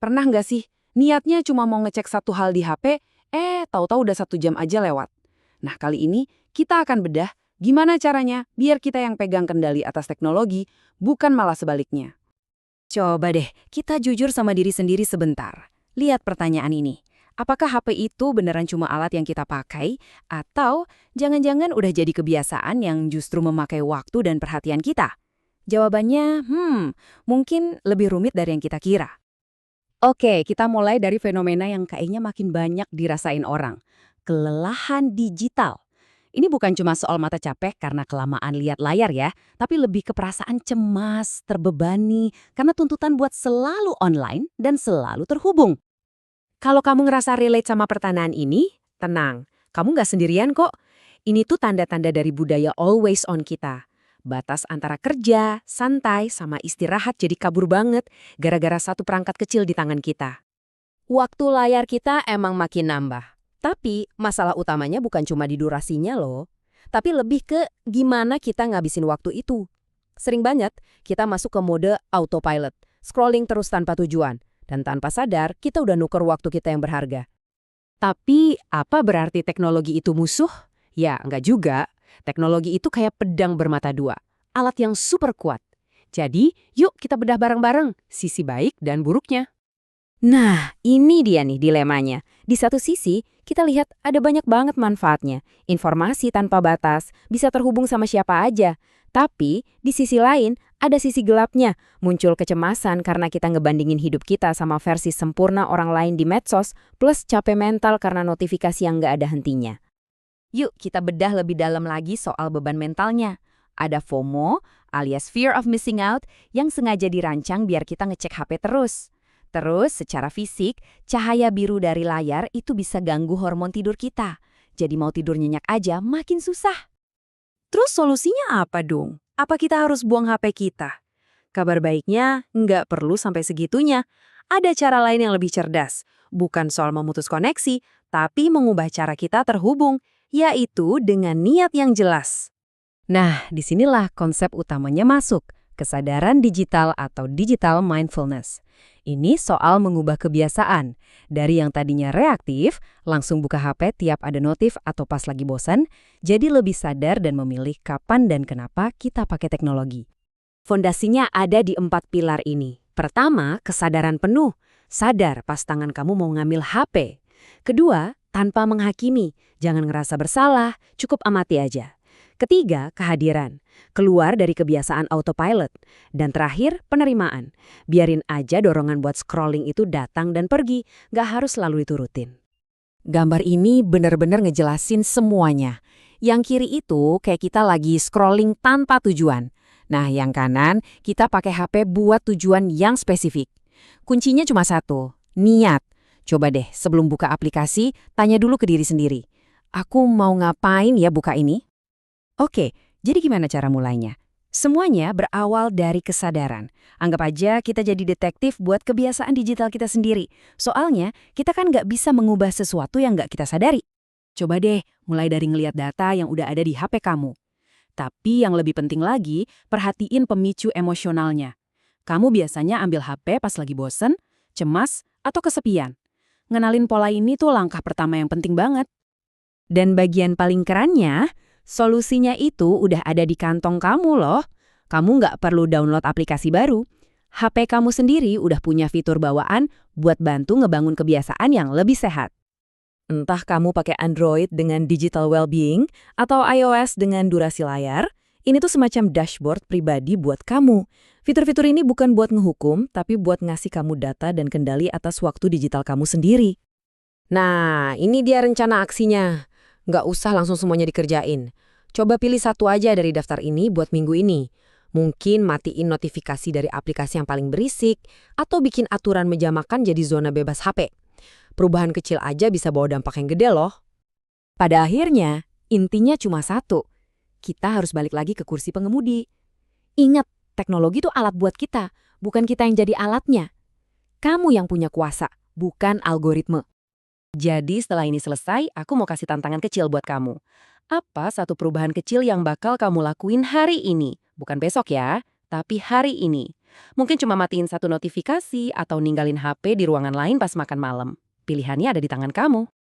Pernah nggak sih, niatnya cuma mau ngecek satu hal di HP, tahu-tahu udah 1 jam aja lewat. Nah, kali ini kita akan bedah gimana caranya biar kita yang pegang kendali atas teknologi, bukan malah sebaliknya. Coba deh, kita jujur sama diri sendiri sebentar. Lihat pertanyaan ini. Apakah HP itu beneran cuma alat yang kita pakai? Atau jangan-jangan udah jadi kebiasaan yang justru memakai waktu dan perhatian kita? Jawabannya, mungkin lebih rumit dari yang kita kira. Oke, kita mulai dari fenomena yang kayaknya makin banyak dirasain orang. Kelelahan digital. Ini bukan cuma soal mata capek karena kelamaan lihat layar ya, tapi lebih ke perasaan cemas, terbebani, karena tuntutan buat selalu online dan selalu terhubung. Kalau kamu ngerasa relate sama pertanyaan ini, tenang, kamu nggak sendirian kok. Ini tuh tanda-tanda dari budaya always on kita. Batas antara kerja, santai, sama istirahat jadi kabur banget gara-gara satu perangkat kecil di tangan kita. Waktu layar kita emang makin nambah. Tapi masalah utamanya bukan cuma di durasinya loh. Tapi lebih ke gimana kita ngabisin waktu itu. Sering banget kita masuk ke mode autopilot, scrolling terus tanpa tujuan. Dan tanpa sadar kita udah nuker waktu kita yang berharga. Tapi apa berarti teknologi itu musuh? Ya, nggak juga. Teknologi itu kayak pedang bermata dua, alat yang super kuat. Jadi, yuk kita bedah bareng-bareng sisi baik dan buruknya. Nah, ini dia nih dilemanya. Di satu sisi, kita lihat ada banyak banget manfaatnya. Informasi tanpa batas, bisa terhubung sama siapa aja. Tapi, di sisi lain, ada sisi gelapnya. Muncul kecemasan karena kita ngebandingin hidup kita sama versi sempurna orang lain di medsos, plus capek mental karena notifikasi yang nggak ada hentinya. Yuk, kita bedah lebih dalam lagi soal beban mentalnya. Ada FOMO, alias Fear of Missing Out, yang sengaja dirancang biar kita ngecek HP terus. Terus, secara fisik, cahaya biru dari layar itu bisa ganggu hormon tidur kita. Jadi mau tidur nyenyak aja makin susah. Terus solusinya apa dong? Apa kita harus buang HP kita? Kabar baiknya, nggak perlu sampai segitunya. Ada cara lain yang lebih cerdas. Bukan soal memutus koneksi, tapi mengubah cara kita terhubung, yaitu dengan niat yang jelas. Nah, disinilah konsep utamanya masuk, kesadaran digital atau digital mindfulness. Ini soal mengubah kebiasaan. Dari yang tadinya reaktif, langsung buka HP tiap ada notif atau pas lagi bosan, jadi lebih sadar dan memilih kapan dan kenapa kita pakai teknologi. Fondasinya ada di 4 pilar ini. Pertama, kesadaran penuh. Sadar pas tangan kamu mau ngambil HP. Kedua, tanpa menghakimi. Jangan ngerasa bersalah, cukup amati aja. Ketiga, kehadiran. Keluar dari kebiasaan autopilot. Dan terakhir, penerimaan. Biarin aja dorongan buat scrolling itu datang dan pergi, nggak harus selalu diturutin. Gambar ini benar-benar ngejelasin semuanya. Yang kiri itu kayak kita lagi scrolling tanpa tujuan. Nah, yang kanan kita pakai HP buat tujuan yang spesifik. Kuncinya cuma satu, niat. Coba deh sebelum buka aplikasi, tanya dulu ke diri sendiri. Aku mau ngapain ya buka ini? Oke, jadi gimana cara mulainya? Semuanya berawal dari kesadaran. Anggap aja kita jadi detektif buat kebiasaan digital kita sendiri. Soalnya, kita kan nggak bisa mengubah sesuatu yang nggak kita sadari. Coba deh, mulai dari ngeliat data yang udah ada di HP kamu. Tapi yang lebih penting lagi, perhatiin pemicu emosionalnya. Kamu biasanya ambil HP pas lagi bosen, cemas, atau kesepian. Ngenalin pola ini tuh langkah pertama yang penting banget. Dan bagian paling kerennya, solusinya itu udah ada di kantong kamu loh. Kamu nggak perlu download aplikasi baru. HP kamu sendiri udah punya fitur bawaan buat bantu ngebangun kebiasaan yang lebih sehat. Entah kamu pakai Android dengan digital well-being atau iOS dengan durasi layar, ini tuh semacam dashboard pribadi buat kamu. Fitur-fitur ini bukan buat ngehukum, tapi buat ngasih kamu data dan kendali atas waktu digital kamu sendiri. Nah, ini dia rencana aksinya. Nggak usah langsung semuanya dikerjain. Coba pilih satu aja dari daftar ini buat minggu ini. Mungkin matiin notifikasi dari aplikasi yang paling berisik, atau bikin aturan meja makan jadi zona bebas HP. Perubahan kecil aja bisa bawa dampak yang gede loh. Pada akhirnya, intinya cuma satu. Kita harus balik lagi ke kursi pengemudi. Ingat, teknologi itu alat buat kita, bukan kita yang jadi alatnya. Kamu yang punya kuasa, bukan algoritme. Jadi setelah ini selesai, aku mau kasih tantangan kecil buat kamu. Apa satu perubahan kecil yang bakal kamu lakuin hari ini? Bukan besok ya, tapi hari ini. Mungkin cuma matiin satu notifikasi atau ninggalin HP di ruangan lain pas makan malam. Pilihannya ada di tangan kamu.